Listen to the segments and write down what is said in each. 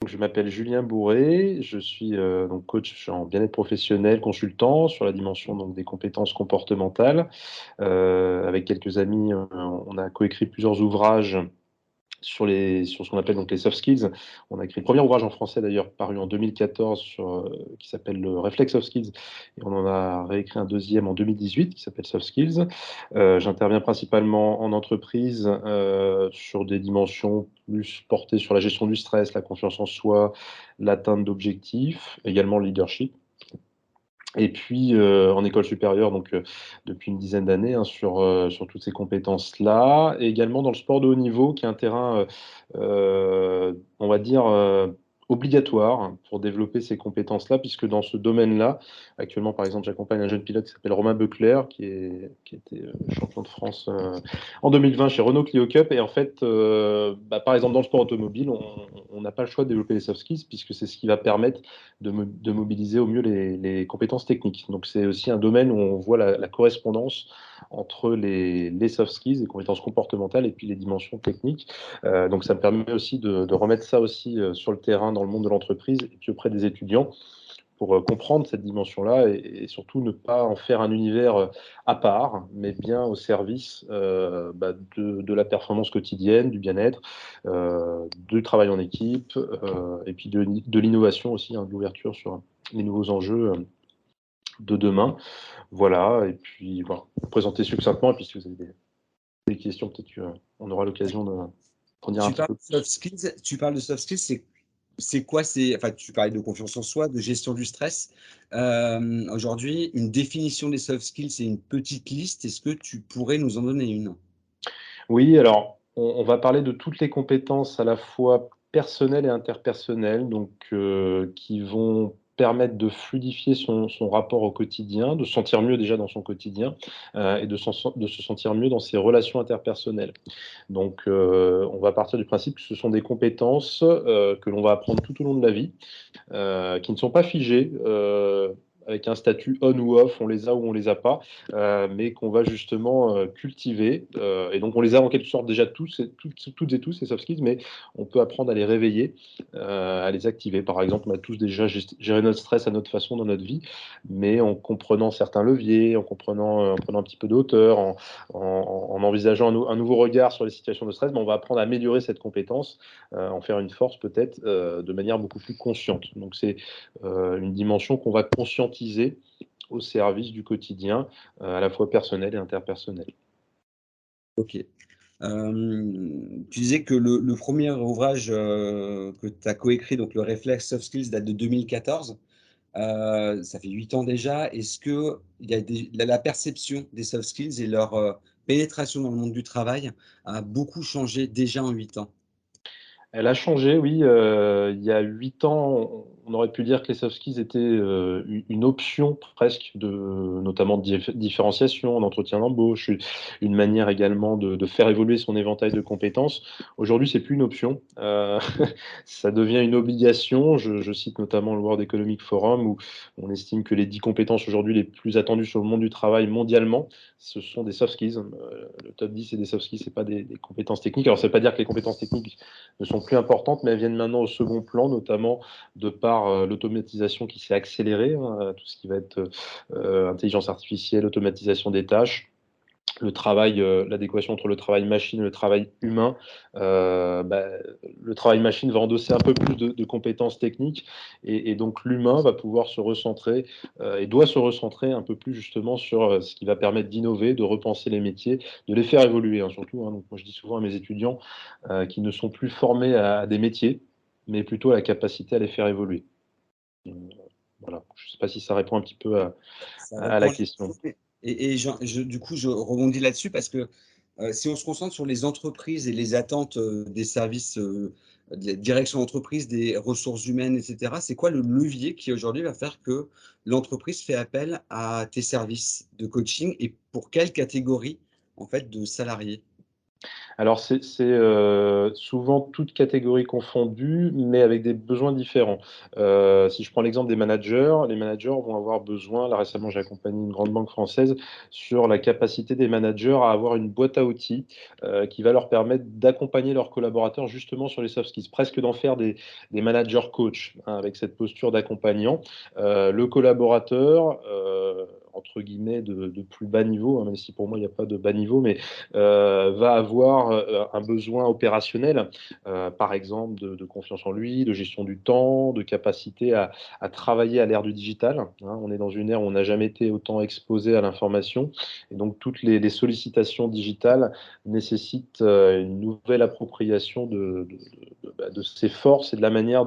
je m'appelle Julien Bourré, je suis donc coach en bien-être professionnel, consultant sur la dimension donc, des compétences comportementales. Avec quelques amis, on a coécrit plusieurs ouvrages sur ce qu'on appelle donc les soft skills. On a écrit le premier ouvrage en français d'ailleurs, paru en 2014, qui s'appelle le Reflex Soft Skills, et on en a réécrit un deuxième en 2018 qui s'appelle Soft Skills. J'interviens principalement en entreprise sur des dimensions plus portées sur la gestion du stress, la confiance en soi, l'atteinte d'objectifs, également le leadership. Et puis en école supérieure, donc depuis une dizaine d'années, hein, sur toutes ces compétences-là. Et également dans le sport de haut niveau, qui est un terrain, on va dire, obligatoire pour développer ces compétences-là, puisque dans ce domaine-là, actuellement, par exemple, j'accompagne un jeune pilote qui s'appelle Romain Beuclair, qui était champion de France en 2020 chez Renault Clio Cup. Et en fait, par exemple, dans le sport automobile, on n'a pas le choix de développer les soft skills, puisque c'est ce qui va permettre de mobiliser au mieux les compétences techniques. Donc c'est aussi un domaine où on voit la correspondance entre les soft skills, les compétences comportementales et puis les dimensions techniques. Donc ça me permet aussi de remettre ça aussi sur le terrain dans le monde de l'entreprise et puis auprès des étudiants pour comprendre cette dimension-là et surtout ne pas en faire un univers à part, mais bien au service de la performance quotidienne, du bien-être, du travail en équipe, et puis de l'innovation aussi, hein, de l'ouverture sur les nouveaux enjeux de demain. Voilà, et puis voilà, présenter succinctement, et puis si vous avez des questions, peut-être qu'on aura l'occasion d'en dire un Tu petit parles peu de plus. soft skills, c'est quoi? Enfin, tu parlais de confiance en soi, de gestion du stress. Aujourd'hui, une définition des soft skills, c'est une petite liste. Est-ce que tu pourrais nous en donner une? Oui, alors on va parler de toutes les compétences à la fois personnelles et interpersonnelles, donc qui vont permettre de fluidifier son rapport au quotidien, de se sentir mieux déjà dans son quotidien, et de se sentir mieux dans ses relations interpersonnelles. Donc on va partir du principe que ce sont des compétences que l'on va apprendre tout au long de la vie, qui ne sont pas figées, avec un statut on ou off, on les a ou on les a pas, mais qu'on va justement cultiver. Et donc on les a en quelque sorte déjà toutes et tous, ces soft skills, mais on peut apprendre à les réveiller, à les activer. Par exemple, on a tous déjà géré notre stress à notre façon dans notre vie, mais en comprenant certains leviers, en prenant un petit peu de hauteur, en envisageant un nouveau regard sur les situations de stress, ben, on va apprendre à améliorer cette compétence, en faire une force peut-être, de manière beaucoup plus consciente. Donc c'est une dimension qu'on va conscientiser au service du quotidien, à la fois personnel et interpersonnel. Ok. Tu disais que le premier ouvrage que tu as coécrit, donc le Reflex Soft Skills, date de 2014. Ça fait 8 ans déjà. Est-ce que il y a la perception des soft skills et leur pénétration dans le monde du travail a beaucoup changé déjà en 8 ans? Elle a changé, oui. Il y a 8 ans, on aurait pu dire que les soft skills étaient une option presque, notamment de différenciation, d'entretien d'embauche, une manière également de faire évoluer son éventail de compétences. Aujourd'hui, c'est plus une option. Ça devient une obligation. Je cite notamment le World Economic Forum, où on estime que les 10 compétences aujourd'hui les plus attendues sur le monde du travail mondialement, ce sont des soft skills. Le top 10, c'est des soft skills, c'est pas des compétences techniques. Alors, ça ne veut pas dire que les compétences techniques ne sont plus importantes, mais elles viennent maintenant au second plan, notamment de par l'automatisation qui s'est accélérée, hein, tout ce qui va être intelligence artificielle, automatisation des tâches, le travail, l'adéquation entre le travail machine et le travail humain. Le travail machine va endosser un peu plus de compétences techniques, et donc l'humain va pouvoir se recentrer, et doit se recentrer un peu plus justement sur ce qui va permettre d'innover, de repenser les métiers, de les faire évoluer, hein, surtout. Hein. Donc moi je dis souvent à mes étudiants qui ne sont plus formés à des métiers, mais plutôt à la capacité à les faire évoluer. Euh, voilà. Je ne sais pas si ça répond un petit peu Ça à répond la à la question. question. Et du coup, je rebondis là-dessus parce que si on se concentre sur les entreprises et les attentes des services de la direction d'entreprise, des ressources humaines, etc., c'est quoi le levier qui aujourd'hui va faire que l'entreprise fait appel à tes services de coaching et pour quelle catégorie en fait de salariés? Alors, c'est souvent toutes catégories confondues, mais avec des besoins différents. Si je prends l'exemple des managers, les managers vont avoir besoin, là récemment j'ai accompagné une grande banque française sur la capacité des managers à avoir une boîte à outils qui va leur permettre d'accompagner leurs collaborateurs justement sur les soft skills, presque d'en faire des managers coach, hein, avec cette posture d'accompagnant. Le collaborateur, entre guillemets, de plus bas niveau, hein, même si pour moi il n'y a pas de bas niveau, mais va avoir un besoin opérationnel, par exemple de confiance en lui, de gestion du temps, de capacité à travailler à l'ère du digital, hein. On est dans une ère où on n'a jamais été autant exposé à l'information, et donc toutes les sollicitations digitales nécessitent une nouvelle appropriation de ses forces et de la manière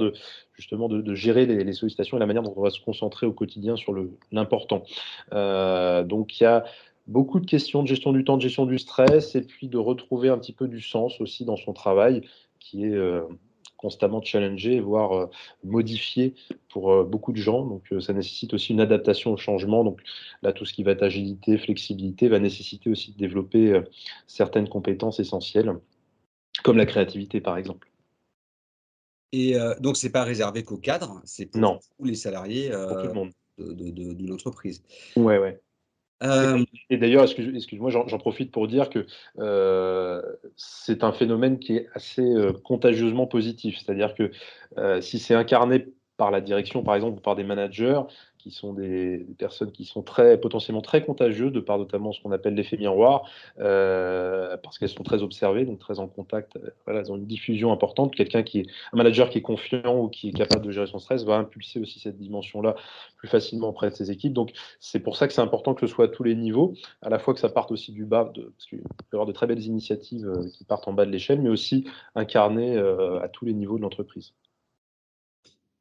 justement de gérer les sollicitations et la manière dont on va se concentrer au quotidien sur l'important. Donc il y a beaucoup de questions de gestion du temps, de gestion du stress, et puis de retrouver un petit peu du sens aussi dans son travail, qui est constamment challengé, voire modifié pour beaucoup de gens. Donc ça nécessite aussi une adaptation au changement. Donc là, tout ce qui va être agilité, flexibilité, va nécessiter aussi de développer certaines compétences essentielles, comme la créativité par exemple. Et donc c'est pas réservé qu'aux cadres, c'est pour Non, tous les salariés, pour tout le monde. d'une entreprise. Ouais, ouais. Hem, Et d'ailleurs, excuse-moi, j'en profite pour dire que c'est un phénomène qui est assez contagieusement positif. C'est-à-dire que si c'est incarné par la direction, par exemple, ou par des managers, qui sont des personnes qui sont potentiellement très contagieuses, de par notamment ce qu'on appelle l'effet miroir, parce qu'elles sont très observées, donc très en contact, voilà, elles ont une diffusion importante. Un manager qui est confiant ou qui est capable de gérer son stress va impulser aussi cette dimension-là plus facilement auprès de ses équipes. Donc, c'est pour ça que c'est important que ce soit à tous les niveaux, à la fois que ça parte aussi du bas, parce qu'il peut y avoir de très belles initiatives qui partent en bas de l'échelle, mais aussi incarnées à tous les niveaux de l'entreprise.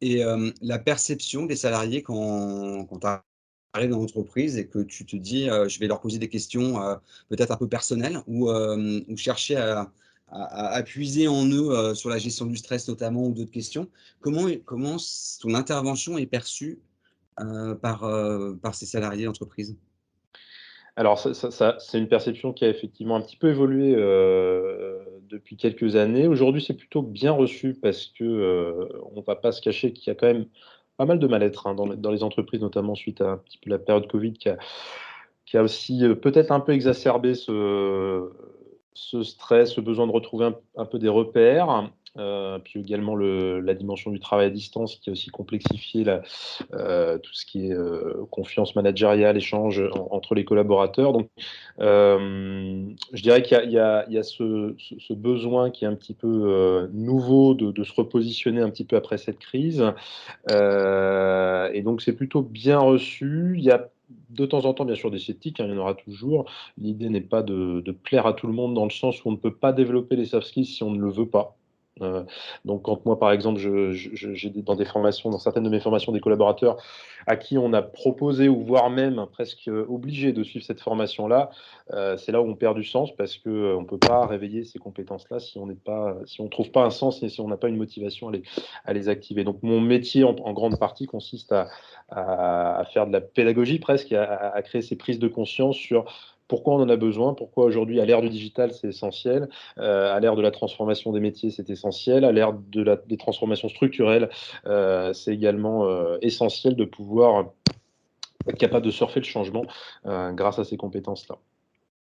et la perception des salariés quand tu arrives dans l'entreprise et que tu te dis, «Je vais leur poser des questions, peut-être un peu personnelles» ou chercher à puiser en eux, sur la gestion du stress notamment ou d'autres questions. Comment ton intervention est perçue, par ces salariés d'entreprise? Alors c'est une perception qui a effectivement un petit peu évolué depuis quelques années. Aujourd'hui, c'est plutôt bien reçu parce que on ne va pas se cacher qu'il y a quand même pas mal de mal-être, hein, dans les entreprises, notamment suite à un petit peu la période Covid qui a aussi peut-être un peu exacerbé ce stress, ce besoin de retrouver un peu des repères. Puis également la dimension du travail à distance qui a aussi complexifié tout ce qui est confiance managériale, échange entre les collaborateurs. Donc, je dirais qu'il y a ce besoin qui est un petit peu nouveau de se repositionner un petit peu après cette crise. Et donc, c'est plutôt bien reçu. Il y a de temps en temps, bien sûr, des sceptiques, hein, il y en aura toujours. L'idée n'est pas de plaire à tout le monde dans le sens où on ne peut pas développer les soft skills si on ne le veut pas. Heu, donc quand moi, par exemple, j'ai dans des formations, dans certaines de mes formations, des collaborateurs à qui on a proposé ou voire même presque obligé de suivre cette formation-là, c'est là où on perd du sens parce qu'on ne peut pas réveiller ces compétences-là si on ne trouve pas un sens et si on n'a pas une motivation à les activer. Donc mon métier en grande partie consiste à faire de la pédagogie presque et à créer ces prises de conscience sur pourquoi on en a besoin, pourquoi aujourd'hui, à l'ère du digital, c'est essentiel, à l'ère de la transformation des métiers, c'est essentiel, à l'ère des transformations structurelles, c'est également essentiel de pouvoir être capable de surfer le changement grâce à ces compétences-là.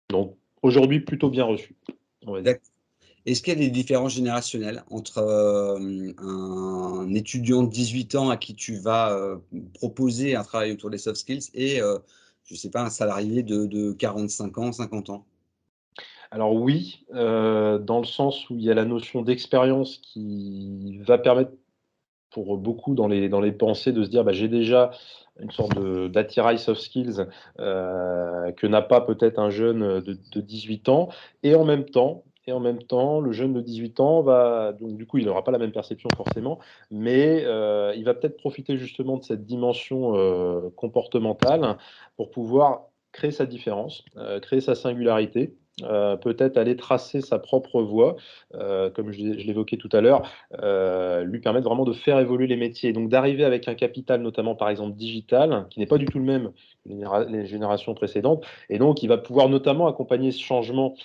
Donc aujourd'hui, plutôt bien reçu, on va dire. D'ac Est-ce qu'il y a des différences générationnelles entre, un étudiant de 18 ans à qui tu vas, proposer un travail autour des soft skills et je sais pas, un salarié de 45 ans, 50 ans? Alors oui, dans le sens où il y a la notion d'expérience qui va permettre pour beaucoup dans les pensées de se dire: «Bah, j'ai déjà une sorte d'attirail soft skills, que n'a pas peut-être un jeune, de 18 ans», et en même temps, le jeune de 18 ans va donc du coup, il n'aura pas la même perception forcément, mais il va peut-être profiter justement de cette dimension, comportementale pour pouvoir créer sa différence, créer sa singularité, peut-être aller tracer sa propre voie, comme je l'évoquais tout à l'heure, lui permettre vraiment de faire évoluer les métiers. Donc d'arriver avec un capital, notamment par exemple digital, qui n'est pas du tout le même que les générations précédentes, et donc il va pouvoir notamment accompagner ce changement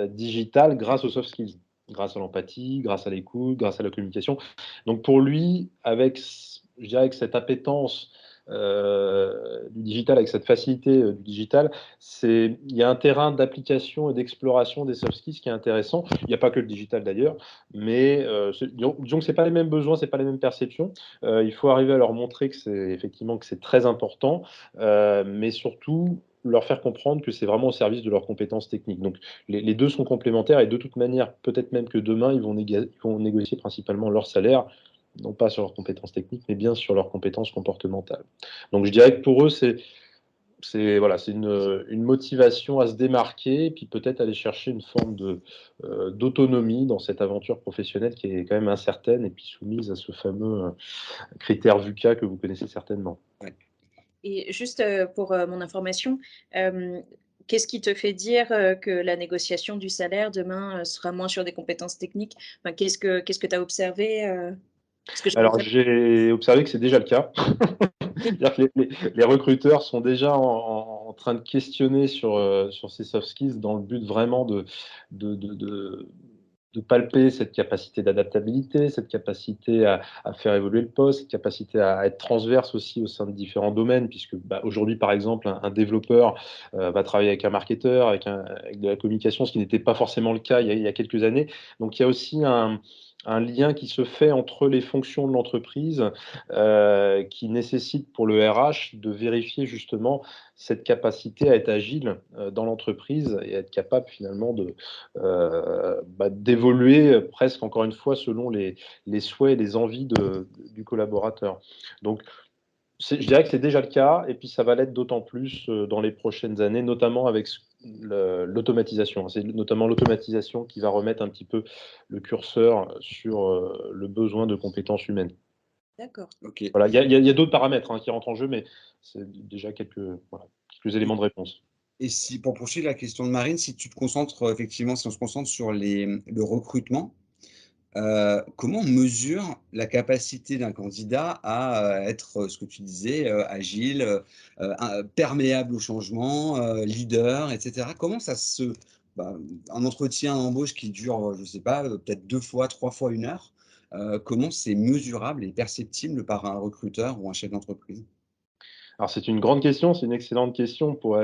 digital grâce aux soft skills, grâce à l'empathie, grâce à l'écoute, grâce à la communication. Donc pour lui, je dirais, avec cette appétence du digital, avec cette facilité du digital, il y a un terrain d'application et d'exploration des soft skills qui est intéressant. Il n'y a pas que le digital d'ailleurs, mais disons que ce n'est pas les mêmes besoins, ce n'est pas les mêmes perceptions. Il faut arriver à leur montrer que c'est effectivement que c'est très important, mais surtout leur faire comprendre que c'est vraiment au service de leurs compétences techniques. Donc les deux sont complémentaires et de toute manière, peut-être même que demain, ils vont négocier principalement leur salaire, non pas sur leurs compétences techniques, mais bien sur leurs compétences comportementales. Donc je dirais que pour eux, c'est voilà, c'est une motivation à se démarquer, et puis peut-être aller chercher une forme d'autonomie dans cette aventure professionnelle qui est quand même incertaine et puis soumise à ce fameux critère VUCA que vous connaissez certainement. Ouais. Et juste pour mon information, qu'est-ce qui te fait dire que la négociation du salaire demain sera moins sur des compétences techniques? Enfin, qu'est-ce que tu as observé Alors j'ai observé que c'est déjà le cas. C'est-à-dire que les recruteurs sont déjà en train de questionner sur ces soft skills dans le but vraiment de, de, de, de palper cette capacité d'adaptabilité, cette capacité à faire évoluer le poste, cette capacité à être transverse aussi au sein de différents domaines, puisque aujourd'hui, par exemple, un développeur va travailler avec un marketeur, avec de la communication, ce qui n'était pas forcément le cas il y a quelques années. Donc il y a aussi un lien qui se fait entre les fonctions de l'entreprise qui nécessite pour le RH de vérifier justement cette capacité à être agile dans l'entreprise et à être capable finalement d'évoluer presque encore une fois selon les souhaits et les envies du collaborateur. Donc je dirais que c'est déjà le cas et puis ça va l'être d'autant plus dans les prochaines années, notamment avec l'automatisation. C'est notamment l'automatisation qui va remettre un petit peu le curseur sur le besoin de compétences humaines. D'accord. Ok. Voilà, il y a d'autres paramètres qui rentrent en jeu, mais c'est déjà quelques éléments de réponse. Et si, pour poursuivre la question de Marine, si tu te concentres, effectivement, si on se concentre sur le recrutement, comment on mesure la capacité d'un candidat à être, ce que tu disais, agile, perméable au changement, leader, et cetera? Comment ça se un entretien d'embauche qui dure, je ne sais pas, peut-être 2 fois, 3 fois 1 heure, comment c'est mesurable et perceptible par un recruteur ou un chef d'entreprise? Alors c'est une grande question, c'est une excellente question pour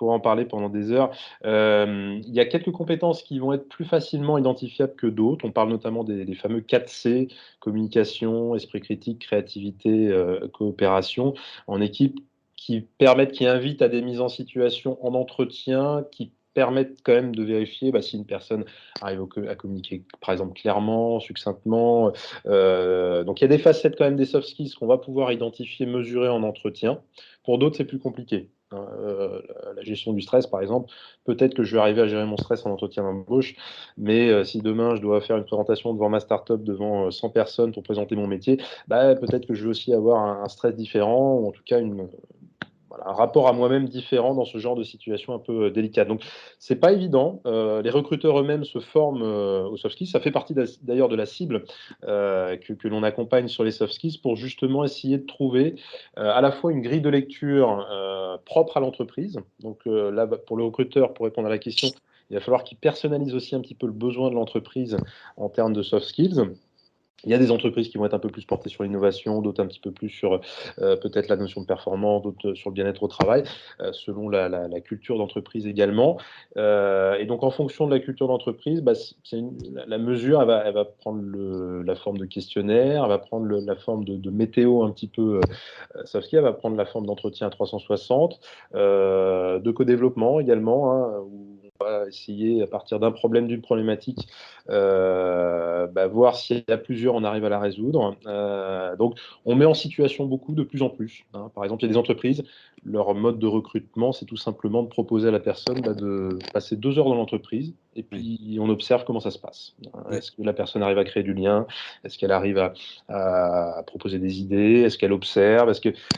en parler pendant des heures. Il y a quelques compétences qui vont être plus facilement identifiables que d'autres. On parle notamment des fameux 4 C, communication, esprit critique, créativité, coopération en équipe, qui invitent à des mises en situation en entretien, qui permettent quand même de vérifier si une personne arrive à communiquer, par exemple, clairement, succinctement. Donc il y a des facettes quand même des soft skills qu'on va pouvoir identifier, mesurer en entretien. Pour d'autres, c'est plus compliqué. La gestion du stress, par exemple, peut-être que je vais arriver à gérer mon stress en entretien d'embauche, mais si demain je dois faire une présentation devant ma startup, devant 100 personnes pour présenter mon métier, peut-être que je vais aussi avoir un stress différent, ou en tout cas un rapport à moi-même différent dans ce genre de situation un peu délicate. Donc, c'est pas évident. Les recruteurs eux-mêmes se forment aux soft skills. Ça fait partie d'ailleurs de la cible que l'on accompagne sur les soft skills pour justement essayer de trouver à la fois une grille de lecture propre à l'entreprise. Donc là, pour le recruteur, pour répondre à la question, il va falloir qu'il personnalise aussi un petit peu le besoin de l'entreprise en termes de soft skills. Il y a des entreprises qui vont être un peu plus portées sur l'innovation, d'autres un petit peu plus sur peut-être la notion de performance, d'autres sur le bien-être au travail, selon la culture d'entreprise également. Et donc, en fonction de la culture d'entreprise, la mesure, elle va prendre la forme de questionnaire, elle va prendre la forme de météo un petit peu soft skill, elle va prendre la forme d'entretien à 360, de co-développement également, où on va essayer, à partir d'un problème, d'une problématique, voir s'il y a plusieurs, on arrive à la résoudre. Donc, on met en situation beaucoup de plus en plus. Par exemple, il y a des entreprises leur mode de recrutement, c'est tout simplement de proposer à la personne de passer 2 heures dans l'entreprise et puis on observe comment ça se passe. Est-ce que la personne arrive à créer du lien? Est-ce qu'elle arrive à proposer des idées? Est-ce qu'elle observe?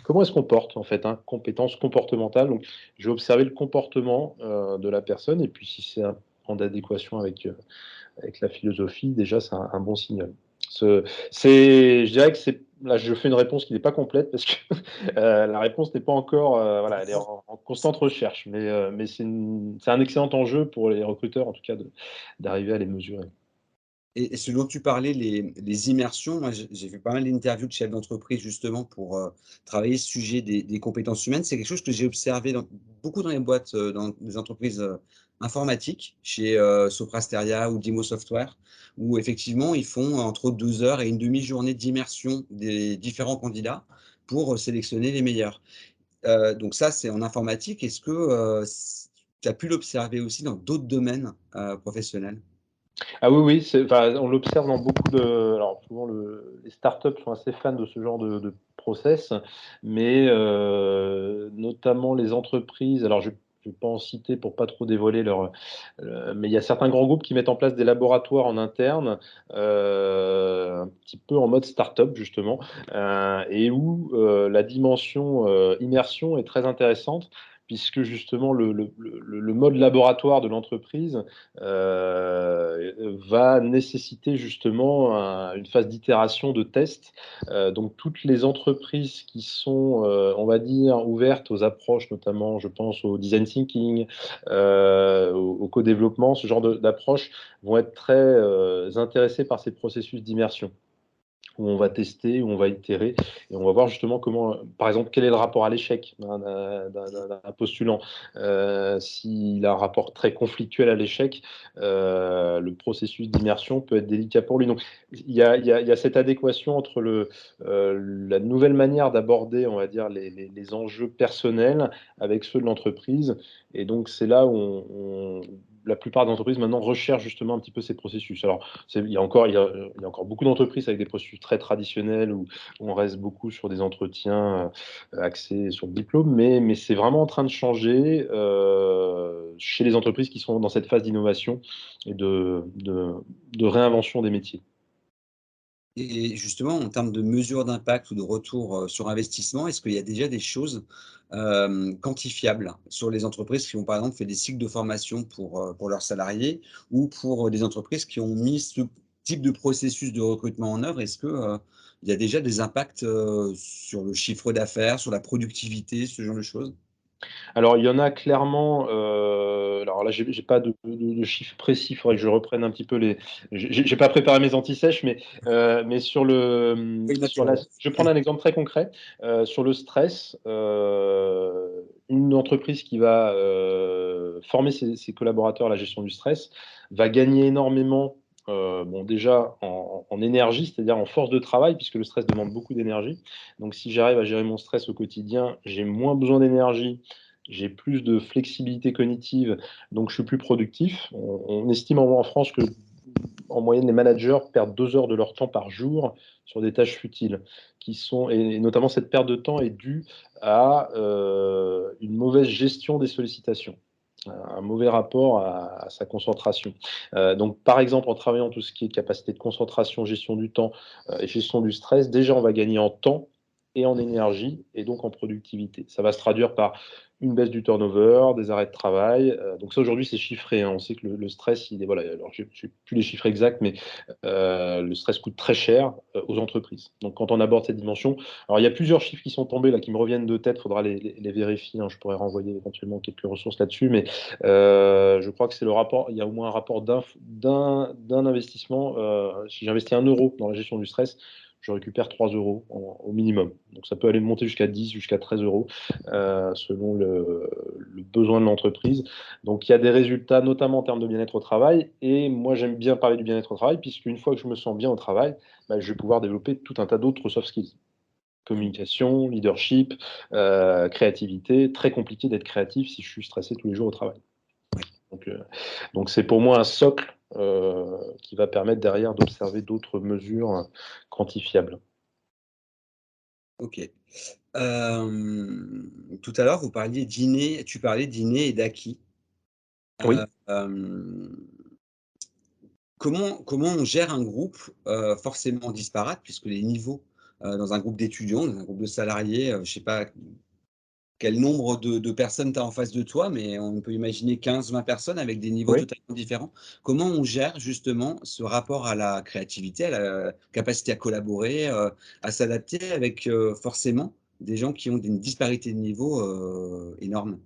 Comment elle se comporte en fait, hein? Compétences comportementales. Donc, je vais observer le comportement de la personne et puis si c'est en adéquation avec la philosophie, déjà c'est un bon signal. Je dirais que là, je fais une réponse qui n'est pas complète parce que la réponse n'est pas encore, voilà, elle est en constante recherche, mais c'est un excellent enjeu pour les recruteurs, en tout cas, d'arriver à les mesurer. Et ce dont tu parlais, les immersions, moi j'ai fait pas mal d'interviews de chefs d'entreprise justement pour, travailler ce sujet des compétences humaines. C'est quelque chose que j'ai observé beaucoup dans les boîtes, dans les entreprises, informatiques, chez, Soprasteria ou Dimo Software, où effectivement ils font entre 2 heures et une demi-journée d'immersion des différents candidats pour, sélectionner les meilleurs. Donc ça, c'est en informatique. Est-ce que, tu as pu l'observer aussi dans d'autres domaines, professionnels? Ah oui, oui, enfin, on l'observe dans beaucoup de. Alors, souvent, les startups sont assez fans de ce genre de process, mais notamment les entreprises. Alors, je ne vais pas en citer pour pas trop dévoiler mais il y a certains grands groupes qui mettent en place des laboratoires en interne, un petit peu en mode startup, justement, et où la dimension immersion est très intéressante puisque justement le mode laboratoire de l'entreprise va nécessiter justement une phase d'itération, de test. Donc toutes les entreprises qui sont, on va dire, ouvertes aux approches, notamment je pense au design thinking, au co-développement, ce genre d'approche vont être très intéressées par ces processus d'immersion, où on va tester, où on va itérer, et on va voir justement comment, par exemple, quel est le rapport à l'échec d'un postulant. S'il a un rapport très conflictuel à l'échec, le processus d'immersion peut être délicat pour lui. Donc, il y a cette adéquation entre la nouvelle manière d'aborder, on va dire, les enjeux personnels avec ceux de l'entreprise. Et donc, c'est là où la plupart des entreprises maintenant recherchent justement un petit peu ces processus. Alors, il y a encore beaucoup d'entreprises avec des processus très traditionnels où on reste beaucoup sur des entretiens axés sur le diplôme, mais c'est vraiment en train de changer chez les entreprises qui sont dans cette phase d'innovation et de réinvention des métiers. Et justement, en termes de mesure d'impact ou de retour, sur investissement, est-ce qu'il y a déjà des choses, quantifiables sur les entreprises qui ont, par exemple, fait des cycles de formation pour leurs salariés ou pour, des entreprises qui ont mis ce type de processus de recrutement en œuvre? Est-ce que, il y a déjà des impacts, sur le chiffre d'affaires, sur la productivité, ce genre de choses? Alors, il y en a clairement, alors là, j'ai pas de chiffres précis, il faudrait que je reprenne un petit peu j'ai pas préparé mes antisèches, mais Oui, sur la naturel. je vais prendre un exemple très concret, sur le stress, une entreprise qui va, former ses collaborateurs à la gestion du stress, va gagner énormément, bon déjà en énergie, c'est-à-dire en force de travail, puisque le stress demande beaucoup d'énergie. Donc si j'arrive à gérer mon stress au quotidien, j'ai moins besoin d'énergie, j'ai plus de flexibilité cognitive, donc je suis plus productif. On estime en France que en moyenne, les managers perdent 2 heures de leur temps par jour sur des tâches futiles, et notamment cette perte de temps est due à une mauvaise gestion des sollicitations, un mauvais rapport à sa concentration. Donc, par exemple, en travaillant tout ce qui est capacité de concentration, gestion du temps et gestion du stress, déjà, on va gagner en temps et en énergie et donc en productivité. Ça va se traduire par une baisse du turnover, des arrêts de travail. Donc ça, aujourd'hui, c'est chiffré, hein. On sait que le stress, voilà, alors je n'ai plus les chiffres exacts, mais le stress coûte très cher aux entreprises. Donc quand on aborde cette dimension, alors il y a plusieurs chiffres qui sont tombés là, qui me reviennent de tête, il faudra les vérifier, hein. Je pourrais renvoyer éventuellement quelques ressources là-dessus, mais je crois que c'est le rapport, il y a au moins un rapport d'un investissement. Si j'investis 1 euro dans la gestion du stress, je récupère 3 euros au minimum. Donc ça peut aller monter jusqu'à 10, jusqu'à 13 euros selon le besoin de l'entreprise. Donc il y a des résultats, notamment en termes de bien-être au travail. Et moi, j'aime bien parler du bien-être au travail, puisqu'une fois que je me sens bien au travail, bah, je vais pouvoir développer tout un tas d'autres soft skills. Communication, leadership, créativité. Très compliqué d'être créatif si je suis stressé tous les jours au travail. Donc c'est pour moi un socle qui va permettre derrière d'observer d'autres mesures quantifiables. OK. Tout à l'heure, tu parlais d'inné et d'acquis. Oui, Hem, comment on gère un groupe, forcément disparate puisque les niveaux, dans un groupe d'étudiants, dans un groupe de salariés, je sais pas quel nombre de personnes tu as en face de toi, mais on peut imaginer 15-20 personnes avec des niveaux oui. totalement différents. Comment on gère justement ce rapport à la créativité, à la capacité à collaborer, à s'adapter avec, forcément des gens qui ont une disparité de niveau, énorme?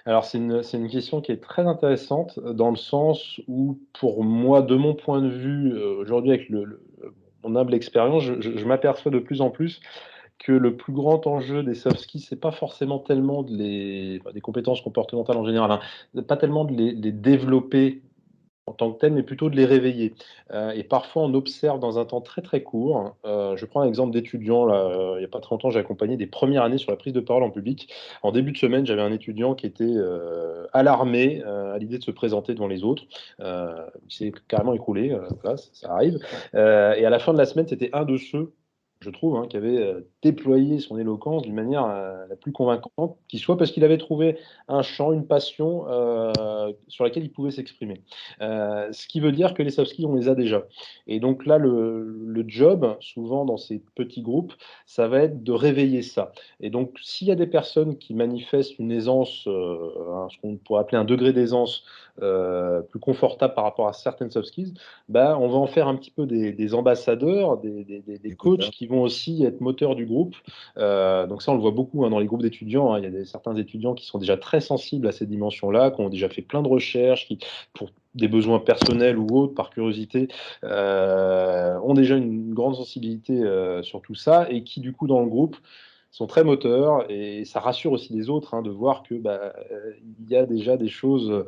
Alors c'est une question qui est très intéressante, dans le sens où pour moi, de mon point de vue, aujourd'hui avec mon humble expérience, je m'aperçois de plus en plus que le plus grand enjeu des soft skills, c'est pas forcément tellement des compétences comportementales en général, hein, pas tellement de les développer en tant que tel, mais plutôt de les réveiller. Et parfois, on observe dans un temps très, très court, je prends l'exemple d'étudiants là, il n'y a pas très longtemps, j'ai accompagné des premières années sur la prise de parole en public. En début de semaine, j'avais un étudiant qui était, alarmé, à l'idée de se présenter devant les autres. Il s'est carrément écroulé, voilà, ça arrive. Et à la fin de la semaine, c'était un de ceux, je trouve, hein, qui avait, déployé son éloquence d'une manière, la plus convaincante qui soit, parce qu'il avait trouvé un champ, une passion, sur laquelle il pouvait s'exprimer. Ce qui veut dire que les soft skills, on les a déjà. Et donc là, le job, souvent dans ces petits groupes, ça va être de réveiller ça. Et donc, s'il y a des personnes qui manifestent une aisance, ce qu'on pourrait appeler un degré d'aisance plus confortable par rapport à certaines soft skills, bah, on va en faire un petit peu des ambassadeurs, des coachs Écouteurs. qui vont aussi être moteurs du groupe. Donc ça, on le voit beaucoup, hein, dans les groupes d'étudiants, hein. Il y a certains étudiants qui sont déjà très sensibles à ces dimensions-là, qui ont déjà fait plein de recherches, qui, pour des besoins personnels ou autres, par curiosité, ont déjà une grande sensibilité sur tout ça, et qui, du coup, dans le groupe, sont très moteurs, et ça rassure aussi les autres, hein, de voir que bah, il y a déjà des choses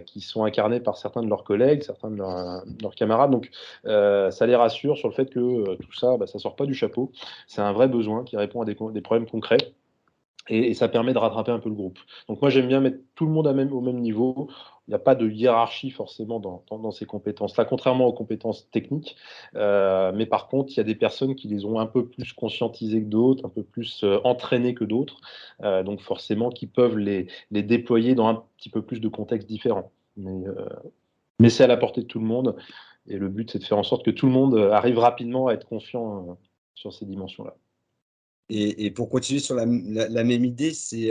qui sont incarnées par certains de leurs collègues, certains de leurs camarades. Donc, ça les rassure sur le fait que tout ça, bah, ça sort pas du chapeau. C'est un vrai besoin qui répond à des problèmes concrets. Et ça permet de rattraper un peu le groupe. Donc moi, j'aime bien mettre tout le monde au même niveau. Il n'y a pas de hiérarchie forcément dans ces compétences-là, contrairement aux compétences techniques. Mais par contre, il y a des personnes qui les ont un peu plus conscientisées que d'autres, un peu plus entraînées que d'autres. Donc forcément, qui peuvent les déployer dans un petit peu plus de contextes différents. Mais c'est à la portée de tout le monde. Et le but, c'est de faire en sorte que tout le monde arrive rapidement à être confiant sur ces dimensions-là. Et pour continuer sur la même idée, c'est,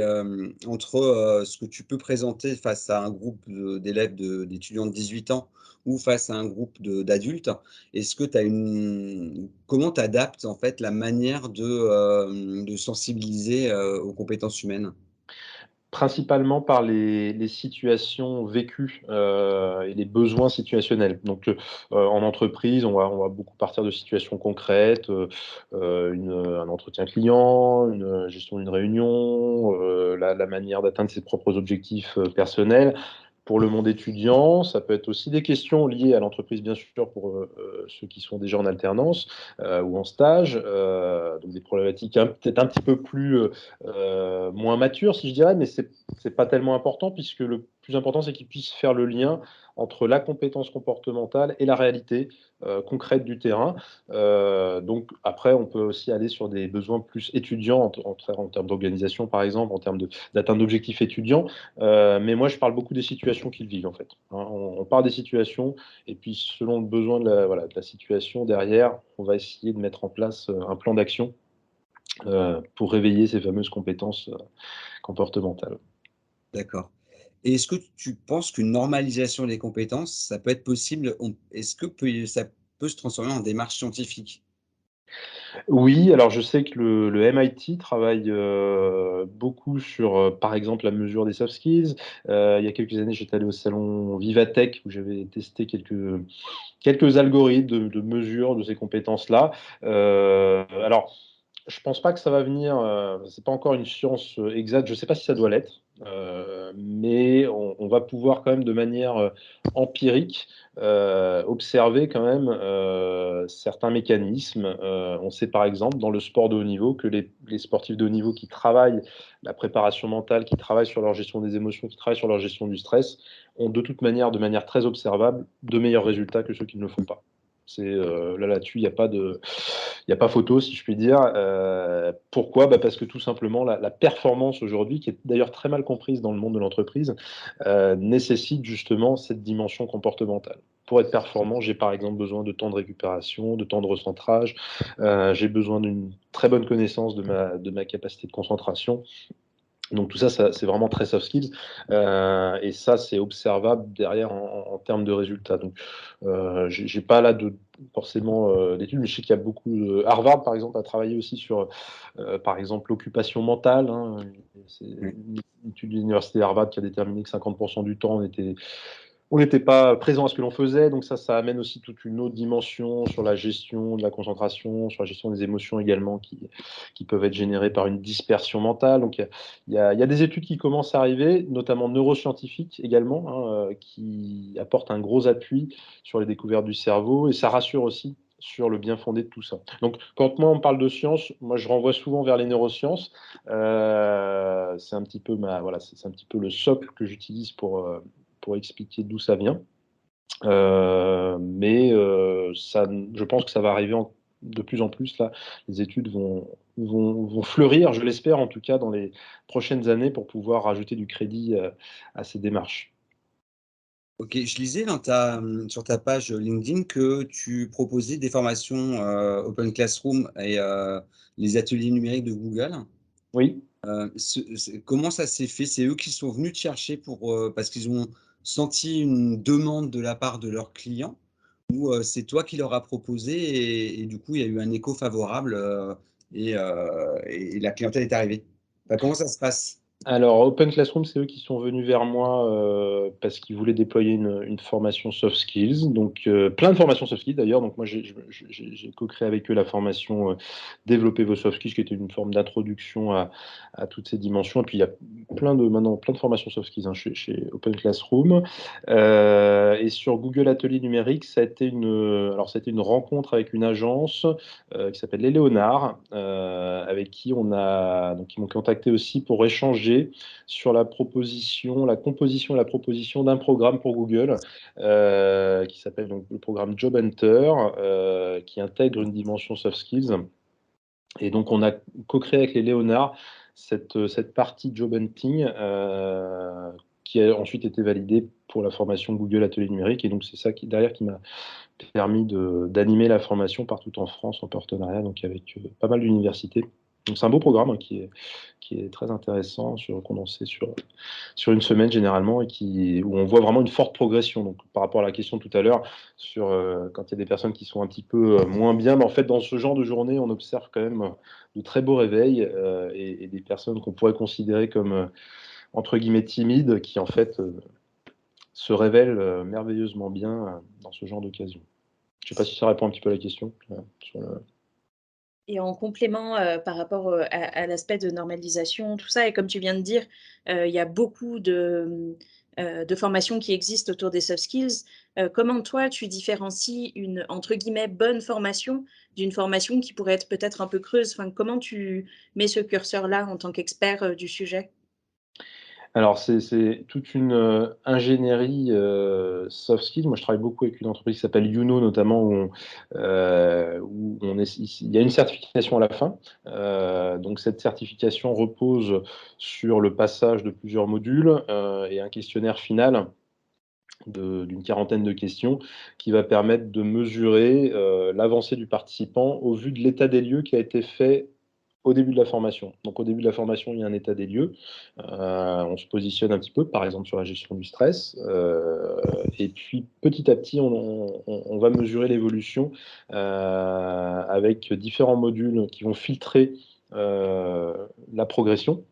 entre, ce que tu peux présenter face à un groupe d'étudiants de 18 ans ou face à un groupe d'adultes, est-ce que tu as comment tu adaptes en fait la manière de sensibiliser, aux compétences humaines? Principalement par les situations vécues, et les besoins situationnels. Donc, en entreprise, on va beaucoup partir de situations concrètes, un entretien client, une gestion d'une réunion, la manière d'atteindre ses propres objectifs, personnels. Pour le monde étudiant, ça peut être aussi des questions liées à l'entreprise, bien sûr, pour, ceux qui sont déjà en alternance, ou en stage, donc des problématiques peut-être un petit peu plus, moins matures, si je dirais, mais c'est pas tellement important, puisque le plus important, c'est qu'ils puissent faire le lien entre la compétence comportementale et la réalité, concrète du terrain. Donc après, on peut aussi aller sur des besoins plus étudiants en termes d'organisation, par exemple, en termes d'atteinte d'objectifs étudiants. Mais moi, je parle beaucoup des situations qu'ils vivent, en fait, hein. On part des situations, et puis selon le besoin voilà, de la situation derrière, on va essayer de mettre en place, un plan d'action, pour réveiller ces fameuses compétences, comportementales. D'accord. Et est-ce que tu penses qu'une normalisation des compétences, ça peut être possible? Est-ce que ça peut se transformer en démarche scientifique? Oui, alors je sais que le MIT travaille, beaucoup sur, par exemple, la mesure des soft skills. Il y a quelques années, j'étais allé au salon Vivatech, où j'avais testé quelques algorithmes de mesure de ces compétences-là. Alors, je pense pas que ça va venir, c'est pas encore une science, exacte. Je sais pas si ça doit l'être, mais on va pouvoir quand même de manière, empirique, observer quand même, certains mécanismes. On sait par exemple dans le sport de haut niveau que les sportifs de haut niveau qui travaillent la préparation mentale, qui travaillent sur leur gestion des émotions, qui travaillent sur leur gestion du stress, ont de toute manière, de manière très observable, de meilleurs résultats que ceux qui ne le font pas. Là-dessus, il n'y a pas photo, si je puis dire. Pourquoi? Parce que tout simplement, la performance aujourd'hui, qui est d'ailleurs très mal comprise dans le monde de l'entreprise, nécessite justement cette dimension comportementale. Pour être performant, j'ai par exemple besoin de temps de récupération, de temps de recentrage, j'ai besoin d'une très bonne connaissance de ma capacité de concentration. Donc tout ça, c'est vraiment très soft skills, et ça, c'est observable derrière en termes de résultats. Donc, j'ai pas là forcément d'études, mais je sais qu'il y a beaucoup. Harvard, par exemple, a travaillé aussi sur, par exemple, l'occupation mentale, hein. C'est une étude de l'université Harvard qui a déterminé que 50% du temps, on n'était pas présent à ce que l'on faisait, donc ça amène aussi toute une autre dimension sur la gestion de la concentration, sur la gestion des émotions également, qui peuvent être générées par une dispersion mentale. Donc il y a des études qui commencent à arriver, notamment neuroscientifiques également, hein, qui apportent un gros appui sur les découvertes du cerveau, et ça rassure aussi sur le bien fondé de tout ça. Donc, quand moi on parle de science, moi je renvoie souvent vers les neurosciences. C'est un petit peu c'est un petit peu le socle que j'utilise pour expliquer d'où ça vient. Mais je pense que ça va arriver de plus en plus. Là, les études vont fleurir, je l'espère en tout cas, dans les prochaines années pour pouvoir rajouter du crédit à ces démarches. Ok, je lisais sur ta page LinkedIn que tu proposais des formations Open Classroom et les ateliers numériques de Google. Oui. Comment ça s'est fait? C'est eux qui sont venus te chercher parce qu'ils ont senti une demande de la part de leurs clients, ou c'est toi qui leur as proposé et du coup il y a eu un écho favorable et la clientèle est arrivée. Enfin, comment ça se passe? Alors, Open Classroom, c'est eux qui sont venus vers moi parce qu'ils voulaient déployer une formation soft skills. Donc, plein de formations soft skills d'ailleurs. Donc, moi, j'ai co-créé avec eux la formation Développer vos soft skills, qui était une forme d'introduction à toutes ces dimensions. Et puis, il y a maintenant plein de formations soft skills, hein, chez Open Classroom. Et sur Google Atelier Numérique, ça a été une rencontre avec une agence qui s'appelle Les Léonards, avec qui ils m'ont contacté aussi pour échanger sur la composition et la proposition d'un programme pour Google, qui s'appelle donc le programme Job Hunter, qui intègre une dimension soft skills. Et donc, on a co-créé avec les Léonards cette partie Job Hunting, qui a ensuite été validée pour la formation Google Atelier Numérique. Et donc, c'est ça qui m'a permis d'animer la formation partout en France en partenariat donc avec pas mal d'universités. Donc c'est un beau programme, hein, qui est très intéressant, condensé sur une semaine généralement, et où on voit vraiment une forte progression. Donc par rapport à la question tout à l'heure sur quand il y a des personnes qui sont un petit peu moins bien, mais en fait dans ce genre de journée, on observe quand même de très beaux réveils, et des personnes qu'on pourrait considérer comme entre guillemets timides, qui en fait se révèlent merveilleusement bien dans ce genre d'occasion. Je ne sais pas si ça répond un petit peu à la question. Et en complément, par rapport, à l'aspect de normalisation, tout ça, et comme tu viens de dire, il y a beaucoup de formations qui existent autour des soft skills. Comment toi, tu différencies une, entre guillemets, «bonne formation» d'une formation qui pourrait être peut-être un peu creuse? Enfin, comment tu mets ce curseur-là en tant qu'expert, du sujet? Alors, c'est toute une ingénierie soft skills. Moi, je travaille beaucoup avec une entreprise qui s'appelle Youno, notamment, il y a une certification à la fin. Donc, cette certification repose sur le passage de plusieurs modules et un questionnaire final d'une quarantaine de questions, qui va permettre de mesurer l'avancée du participant au vu de l'état des lieux qui a été fait au début de la formation. Donc au début de la formation, il y a un état des lieux. On se positionne un petit peu, par exemple, sur la gestion du stress. Et puis petit à petit, on va mesurer l'évolution avec différents modules qui vont filtrer la progression.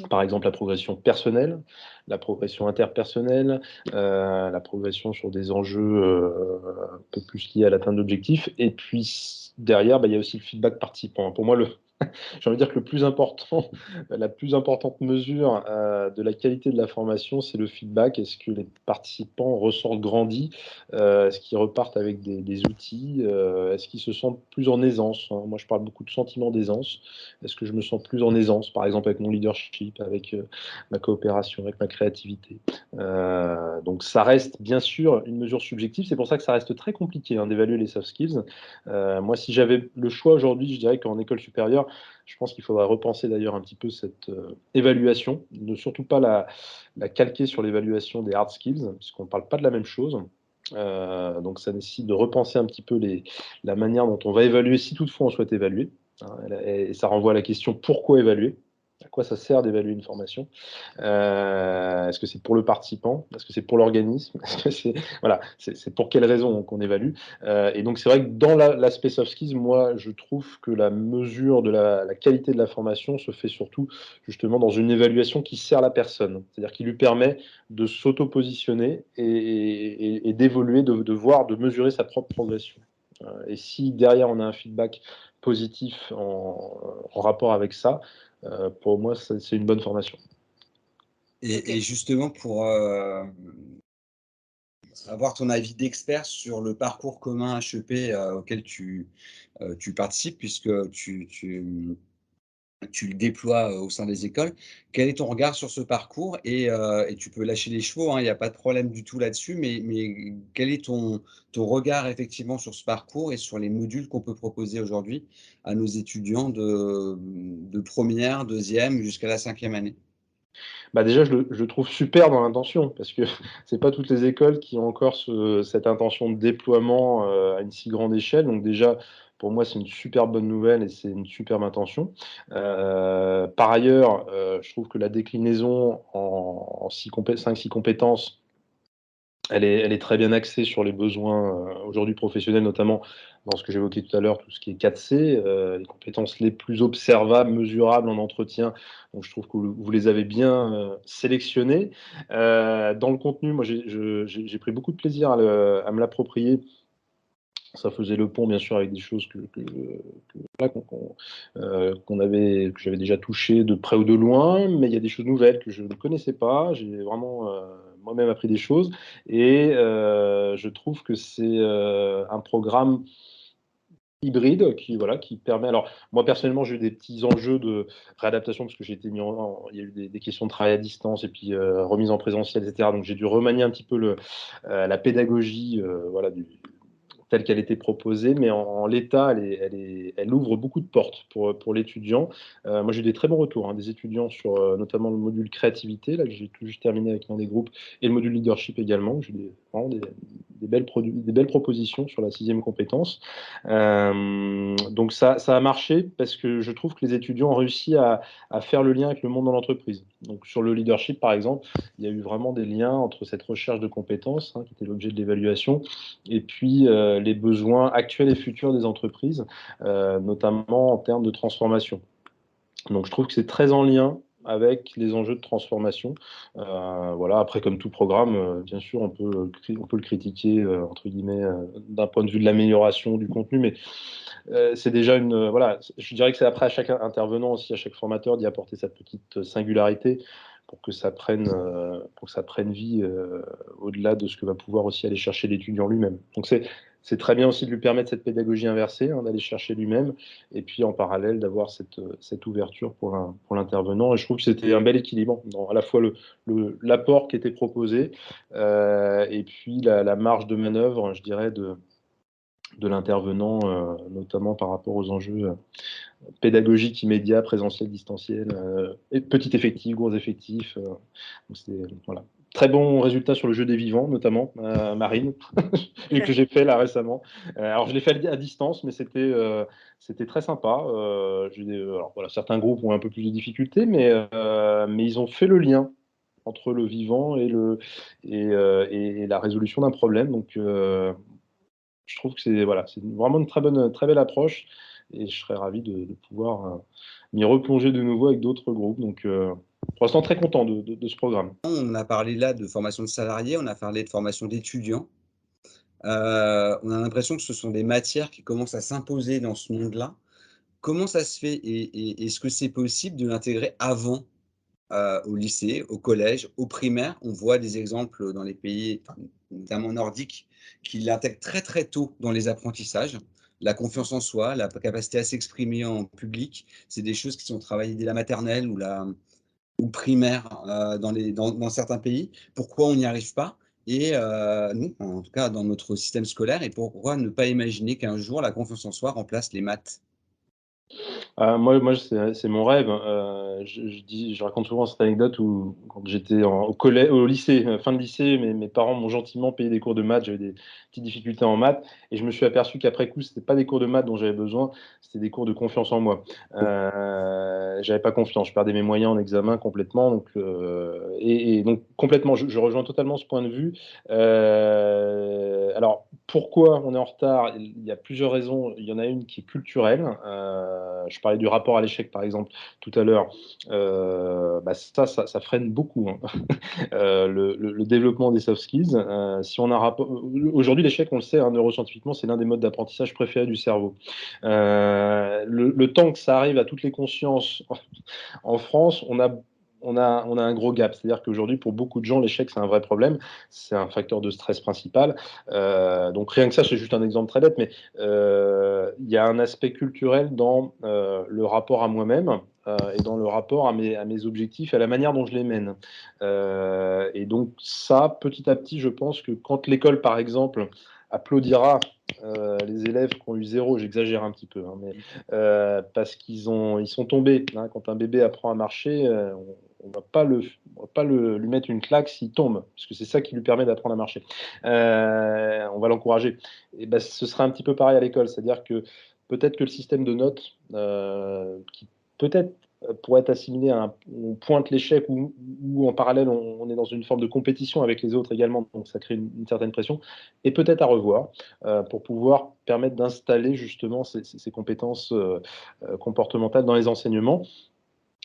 Par exemple, la progression personnelle, la progression interpersonnelle, la progression sur des enjeux un peu plus liés à l'atteinte d'objectifs. Et puis derrière, il y a aussi le feedback participant. Pour moi, j'ai envie de dire que la plus importante mesure de la qualité de la formation, c'est le feedback. Est-ce que les participants ressortent grandis? Est-ce qu'ils repartent avec des outils? Est-ce qu'ils se sentent plus en aisance, hein? Moi, je parle beaucoup de sentiment d'aisance. Est-ce que je me sens plus en aisance, par exemple, avec mon leadership, avec ma coopération, avec ma créativité? Donc, ça reste bien sûr une mesure subjective. C'est pour ça que ça reste très compliqué, hein, d'évaluer les soft skills. Moi, si j'avais le choix aujourd'hui, je dirais qu'en école supérieure, je pense qu'il faudra repenser d'ailleurs un petit peu cette évaluation, ne surtout pas la calquer sur l'évaluation des hard skills, puisqu'on ne parle pas de la même chose. Donc ça nécessite de repenser un petit peu la manière dont on va évaluer, si toutefois on souhaite évaluer, hein, et ça renvoie à la question pourquoi évaluer? À quoi ça sert d'évaluer une formation? Est-ce que c'est pour le participant? Est-ce que c'est pour l'organisme? Est-ce que voilà, c'est pour quelles raisons qu'on évalue? Et donc c'est vrai que dans l'aspect soft skills, moi je trouve que la mesure de la qualité de la formation se fait surtout justement dans une évaluation qui sert la personne, c'est-à-dire qui lui permet de s'auto-positionner et d'évoluer, de voir, de mesurer sa propre progression. Et si derrière on a un feedback positif en rapport avec ça, pour moi c'est une bonne formation. Et justement, pour avoir ton avis d'expert sur le parcours commun HEP auquel tu participes, puisque tu le déploies au sein des écoles. Quel est ton regard sur ce parcours? Et tu peux lâcher les chevaux, hein, il n'y a pas de problème du tout là-dessus, mais quel est ton regard effectivement sur ce parcours et sur les modules qu'on peut proposer aujourd'hui à nos étudiants de première, deuxième jusqu'à la 5e année? Bah, déjà, je le trouve super dans l'intention, parce que c'est pas toutes les écoles qui ont encore cette intention de déploiement à une si grande échelle. Donc déjà, pour moi, c'est une super bonne nouvelle et c'est une superbe intention. Par ailleurs, je trouve que la déclinaison en 5-6 compétences, elle est très bien axée sur les besoins aujourd'hui professionnels, notamment dans ce que j'évoquais tout à l'heure, tout ce qui est 4C, les compétences les plus observables, mesurables en entretien. Donc je trouve que vous les avez bien sélectionnées. Dans le contenu, moi j'ai pris beaucoup de plaisir à me l'approprier. Ça faisait le pont, bien sûr, avec des choses voilà, que j'avais déjà touchées de près ou de loin, mais il y a des choses nouvelles que je ne connaissais pas. J'ai vraiment moi-même appris des choses et je trouve que c'est un programme hybride qui permet. Alors moi personnellement, j'ai eu des petits enjeux de réadaptation parce que j'ai été mis il y a eu des questions de travail à distance et puis remise en présentiel, et cetera. Donc j'ai dû remanier un petit peu la pédagogie, voilà, telle qu'elle était proposée, mais en l'état, elle ouvre beaucoup de portes pour l'étudiant. Moi, j'ai eu des très bons retours, hein, des étudiants sur notamment le module créativité, là, que j'ai tout juste terminé avec l'un des groupes, et le module leadership également. J'ai vraiment des belles propositions sur la 6e compétence. Donc ça a marché parce que je trouve que les étudiants ont réussi à faire le lien avec le monde dans l'entreprise. Donc sur le leadership, par exemple, il y a eu vraiment des liens entre cette recherche de compétences, hein, qui était l'objet de l'évaluation, et puis les besoins actuels et futurs des entreprises, notamment en termes de transformation. Donc je trouve que c'est très en lien avec les enjeux de transformation. Voilà. Après, comme tout programme, bien sûr, on peut le critiquer, entre guillemets, d'un point de vue de l'amélioration du contenu, mais c'est déjà voilà, je dirais que c'est après à chaque intervenant aussi, à chaque formateur, d'y apporter sa petite singularité pour que ça prenne vie au-delà de ce que va pouvoir aussi aller chercher l'étudiant lui-même. Donc c'est très bien aussi de lui permettre cette pédagogie inversée, hein, d'aller chercher lui-même, et puis en parallèle d'avoir cette ouverture pour l'intervenant. Et je trouve que c'était un bel équilibre dans à la fois l'apport qui était proposé et puis la marge de manœuvre, je dirais, de l'intervenant, notamment par rapport aux enjeux pédagogiques immédiats, présentiels, distanciels, et petit effectif, gros effectifs. Donc voilà. Très bon résultat sur le jeu des vivants, notamment, Marine, que j'ai fait là récemment. Alors je l'ai fait à distance, mais c'était très sympa. Alors, voilà, certains groupes ont un peu plus de difficultés, mais ils ont fait le lien entre le vivant et la résolution d'un problème. Donc je trouve que c'est vraiment une très belle approche et je serais ravi de pouvoir m'y replonger de nouveau avec d'autres groupes. Donc, pour l'instant, très content de ce programme. On a parlé là de formation de salariés, on a parlé de formation d'étudiants. On a l'impression que ce sont des matières qui commencent à s'imposer dans ce monde-là. comment ça se fait et est-ce que c'est possible de l'intégrer avant, au lycée, au collège, au primaire? On voit des exemples dans les pays, notamment nordiques, qui l'intègrent très, très tôt dans les apprentissages. La confiance en soi, la capacité à s'exprimer en public, c'est des choses qui sont travaillées dès la maternelle ou primaire, dans certains pays. Pourquoi on n'y arrive pas? Et nous, en tout cas dans notre système scolaire, et pourquoi ne pas imaginer qu'un jour la confiance en soi remplace les maths? Moi c'est mon rêve. Je raconte souvent cette anecdote où quand j'étais au lycée, fin de lycée, mes parents m'ont gentiment payé des cours de maths. J'avais des petites difficultés en maths et je me suis aperçu qu'après coup, c'était pas des cours de maths dont j'avais besoin, c'était des cours de confiance en moi. J'avais pas confiance, je perdais mes moyens en examen complètement. Donc complètement, je rejoins totalement ce point de vue. Alors pourquoi on est en retard? Il y a plusieurs raisons. Il y en a une qui est culturelle. Je parlais du rapport à l'échec, par exemple, tout à l'heure. Ça freine beaucoup, hein. Le développement des soft skills. Si on a un rapport... Aujourd'hui, l'échec, on le sait, hein, neuroscientifiquement, c'est l'un des modes d'apprentissage préférés du cerveau. Le temps que ça arrive à toutes les consciences en France, on a un gros gap. C'est-à-dire qu'aujourd'hui, pour beaucoup de gens, l'échec, c'est un vrai problème. C'est un facteur de stress principal. Donc rien que ça, c'est juste un exemple très bête, mais il y a un aspect culturel dans le rapport à moi-même et dans le rapport à mes objectifs et à la manière dont je les mène. Et donc ça, petit à petit, je pense que quand l'école, par exemple, applaudira les élèves qui ont eu 0, j'exagère un petit peu, hein, mais parce ils sont tombés, hein. Quand un bébé apprend à marcher, on va pas lui mettre une claque s'il tombe, parce que c'est ça qui lui permet d'apprendre à marcher. On va l'encourager. Et ben, ce sera un petit peu pareil à l'école, c'est-à-dire que peut-être que le système de notes, qui peut-être pourrait être assimilé à on pointe l'échec ou en parallèle on est dans une forme de compétition avec les autres également, donc ça crée une certaine pression, et peut-être à revoir pour pouvoir permettre d'installer justement ces compétences comportementales dans les enseignements.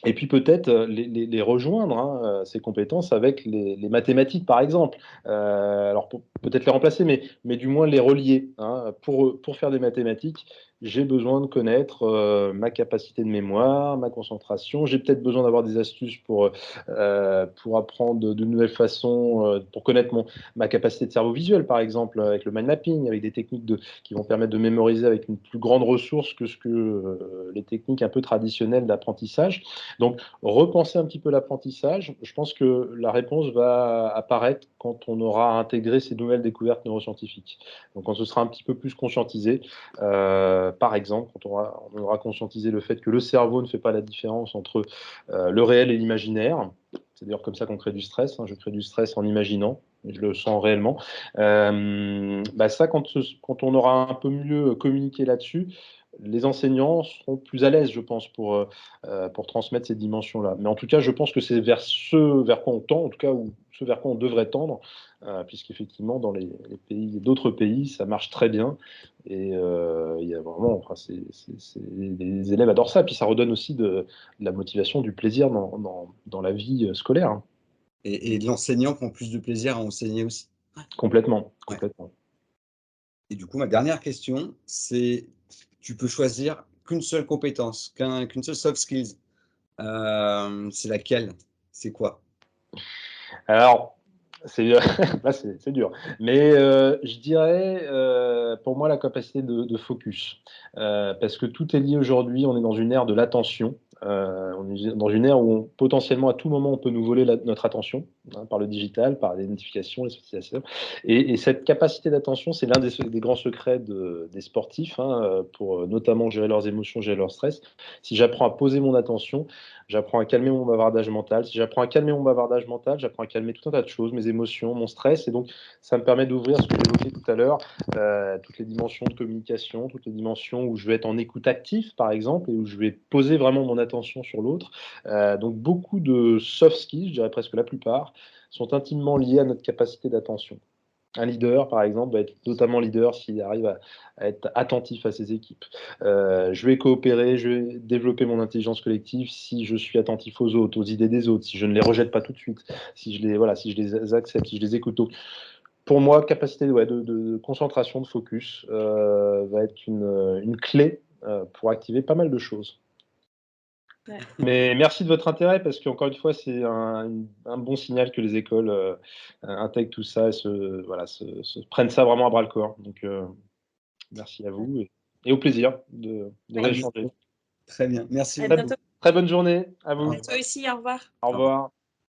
Et puis peut-être les rejoindre, hein, ces compétences avec les mathématiques, par exemple. Alors peut-être les remplacer, mais du moins les relier, hein. Pour faire des mathématiques, j'ai besoin de connaître ma capacité de mémoire, ma concentration. J'ai peut-être besoin d'avoir des astuces pour apprendre de nouvelles façons, pour connaître ma capacité de cerveau visuel, par exemple, avec le mind mapping, avec des techniques qui vont permettre de mémoriser avec une plus grande ressource que les techniques un peu traditionnelles d'apprentissage. Donc, repenser un petit peu l'apprentissage, je pense que la réponse va apparaître quand on aura intégré ces nouvelles découvertes neuroscientifiques. Donc, quand ce sera un petit peu plus conscientisé, par exemple, quand on aura conscientisé le fait que le cerveau ne fait pas la différence entre le réel et l'imaginaire. C'est d'ailleurs comme ça qu'on crée du stress, hein. Je crée du stress en imaginant, et je le sens réellement. Ça, quand on aura un peu mieux communiqué là-dessus, les enseignants seront plus à l'aise, je pense, pour transmettre ces dimensions-là. Mais en tout cas, je pense que c'est vers ce vers quoi on tend, en tout cas, ou ce vers quoi on devrait tendre, puisqu'effectivement, dans d'autres pays, ça marche très bien. Et il y a vraiment, enfin, les élèves adorent ça. Puis ça redonne aussi de la motivation, du plaisir dans la vie scolaire, hein. Et l'enseignant prend plus de plaisir à enseigner aussi. Complètement, Ouais. complètement. Et du coup, ma dernière question, c'est: tu peux choisir qu'une seule compétence, qu'une seule soft skills, c'est laquelle? C'est quoi? Alors, c'est là, c'est dur. Mais je dirais, pour moi, la capacité de focus. Parce que tout est lié aujourd'hui. On est dans une ère de l'attention. On est dans une ère où potentiellement, à tout moment, on peut nous voler notre attention, hein, par le digital, par les notifications, les sollicitations. Et cette capacité d'attention, c'est l'un des grands secrets des sportifs, hein, pour notamment gérer leurs émotions, gérer leur stress. Si j'apprends à poser mon attention, j'apprends à calmer mon bavardage mental. Si j'apprends à calmer mon bavardage mental, j'apprends à calmer tout un tas de choses, mes émotions, mon stress. Et donc, ça me permet d'ouvrir ce que j'évoquais tout à l'heure, toutes les dimensions de communication, toutes les dimensions où je vais être en écoute active, par exemple, et où je vais poser vraiment mon attention sur l'autre. Donc, beaucoup de soft skills, je dirais presque la plupart, sont intimement liés à notre capacité d'attention. Un leader, par exemple, va être notamment leader s'il arrive à être attentif à ses équipes. Je vais coopérer, je vais développer mon intelligence collective si je suis attentif aux autres, aux idées des autres, si je ne les rejette pas tout de suite, si je les accepte, si je les écoute. Donc, pour moi, capacité de concentration, de focus va être une clé pour activer pas mal de choses. Ouais. Mais merci de votre intérêt parce qu'encore une fois, c'est un bon signal que les écoles intègrent tout ça et prennent ça vraiment à bras le corps. Donc, merci à vous et au plaisir de Ouais. rééchanger. Très bien. Merci À beaucoup. bientôt. Très bonne journée à vous. À toi aussi, au revoir. Au revoir.